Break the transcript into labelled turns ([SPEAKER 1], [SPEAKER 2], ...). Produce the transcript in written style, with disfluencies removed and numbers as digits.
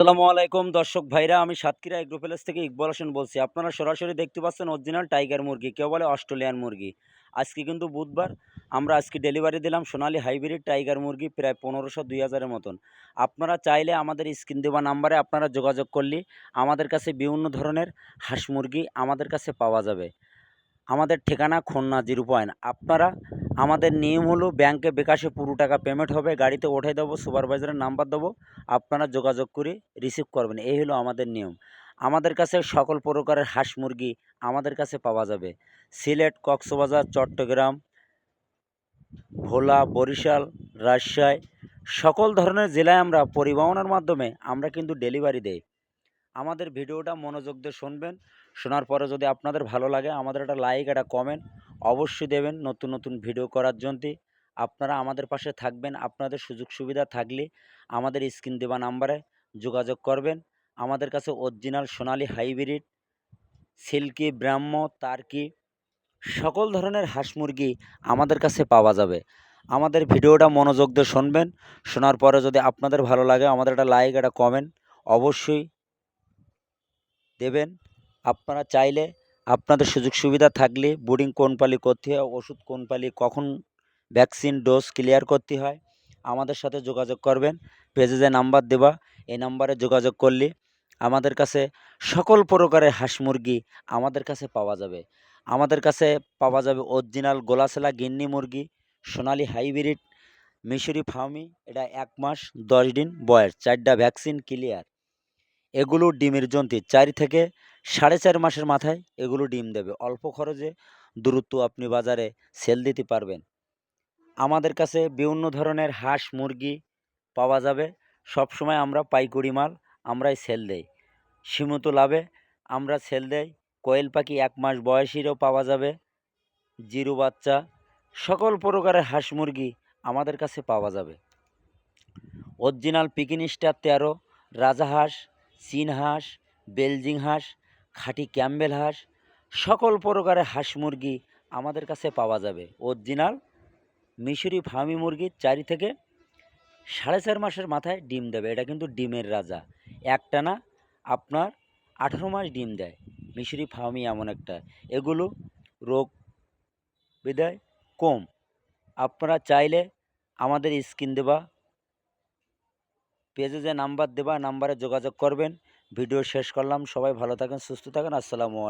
[SPEAKER 1] আসসালামু আলাইকুম দর্শক ভাইরা, আমি সাতক্ষীরা এগ্রো প্যালেস থেকে ইকবাল হোসেন বলছি। আপনারা সরাসরি দেখতে পাচ্ছেন অরিজিনাল টাইগার মুরগি, কেউ বলে অস্ট্রেলিয়ান মুরগি। আজকে কিন্তু বুধবার, আমরা আজকে ডেলিভারি দিলাম সোনালী হাইব্রিড টাইগার মুরগি প্রায় 1500-2000-এর মতন। আপনারা চাইলে আমাদের স্ক্রিন দেওয়া নাম্বারে আপনারা যোগাযোগ করলে আমাদের কাছে বিভিন্ন ধরনের হাঁস মুরগি আমাদের কাছে পাওয়া যাবে। আমাদের ঠিকানা খুলনা 0 পয়েন্ট। আপনারা, আমাদের নিয়ম হলো ব্যাংকে বিকাশে পুরো টাকা পেমেন্ট হবে, গাড়িতে উঠাই দেবো, সুপারভাইজারের নাম্বার দেবো, আপনারা যোগাযোগ করে রিসিভ করবেন। এই হলো আমাদের নিয়ম। আমাদের কাছে সকল প্রকারের হাঁস মুরগি আমাদের কাছে পাওয়া যাবে। সিলেট, কক্সবাজার, চট্টগ্রাম, ভোলা, বরিশাল, রাজশাহী, সকল ধরনের জেলায় আমরা পরিবহনের মাধ্যমে আমরা কিন্তু ডেলিভারি দেই। আমাদের ভিডিওটা মনোযোগ দিয়ে শুনবেন। শোনার পরে যদি আপনাদের ভালো লাগে, আমাদের একটা লাইক, একটা কমেন্ট অবশ্যই দেবেন নতুন নতুন ভিডিও করার জন্যে। আপনারা আমাদের পাশে থাকবেন। আপনাদের সুযোগ সুবিধা থাকলে আমাদের স্ক্রিন দেওয়া নাম্বারে যোগাযোগ করবেন। আমাদের কাছে অরিজিনাল সোনালী হাইব্রিড, সিল্কি, ব্রাহ্ম, তার্কি সকল ধরনের হাঁস মুরগি আমাদের কাছে পাওয়া যাবে। আমাদের ভিডিওটা মনোযোগ দিয়ে শুনবেন। শোনার পরে যদি আপনাদের ভালো লাগে, আমাদের একটা লাইক, একটা কমেন্ট অবশ্যই দেবেন। আপনারা চাইলে আপনাদের সুযোগ সুবিধা থাকলে বোর্ডিং কোন পালি করতে হয়, ওষুধ কোন পালি কখন ভ্যাকসিন ডোজ ক্লিয়ার করতে হয়, আমাদের সাথে যোগাযোগ করবেন। পেজে যে নাম্বার দেওয়া, এই নাম্বারে যোগাযোগ করলে আমাদের কাছে সকল প্রকারের হাঁস মুরগি আমাদের কাছে পাওয়া যাবে। আমাদের কাছে পাওয়া যাবে অরিজিনাল গোলাছেলা গিন্নি মুরগি, সোনালী হাইব্রিড, মিশরি ফার্মি, এটা 1 মাস 10 দিন বয়স, 4টা ভ্যাকসিন ক্লিয়ার। এগুলো ডিমের জন্তি 4 থেকে 4.5 মাসের মাথায় এগুলো ডিম দেবে। অল্প খরচে দ্রুত আপনি বাজারে সেল দিতে পারবেন। আমাদের কাছে বিভিন্ন ধরনের হাঁস মুরগি পাওয়া যাবে। সবসময় আমরা পাইকারি মাল আমরাই সেল দেই। সীমিত লাভে আমরা সেল দেই। কোয়েল পাখি 1 মাস বয়সীরও পাওয়া যাবে, জিরো বাচ্চা, সকল প্রকারের হাঁস মুরগি আমাদের কাছে পাওয়া যাবে। অরিজিনাল পিকিন স্টার 13, রাজাহাঁস, চীন হাঁস, বেলজিং হাঁস, খাঁটি ক্যাম্বেল হাঁস, সকল প্রকারের হাঁস মুরগি আমাদের কাছে পাওয়া যাবে। অরিজিনাল মিশরি ফার্মি মুরগি 4 থেকে 4.5 মাসের মাথায় ডিম দেবে। এটা কিন্তু ডিমের রাজা। একটানা আপনার 18 মাস ডিম দেয়। মিশরি ফার্মি এমন একটা, এগুলো রোগ বিদায় কম। আপনারা চাইলে আমাদের স্ক্রিন দেওয়া পেজে যে নাম্বার দেওয়া নাম্বারে যোগাযোগ করবেন। ভিডিও শেষ করলাম। সবাই ভালো থাকেন, সুস্থ থাকেন। আসসালামু আলাইকুম।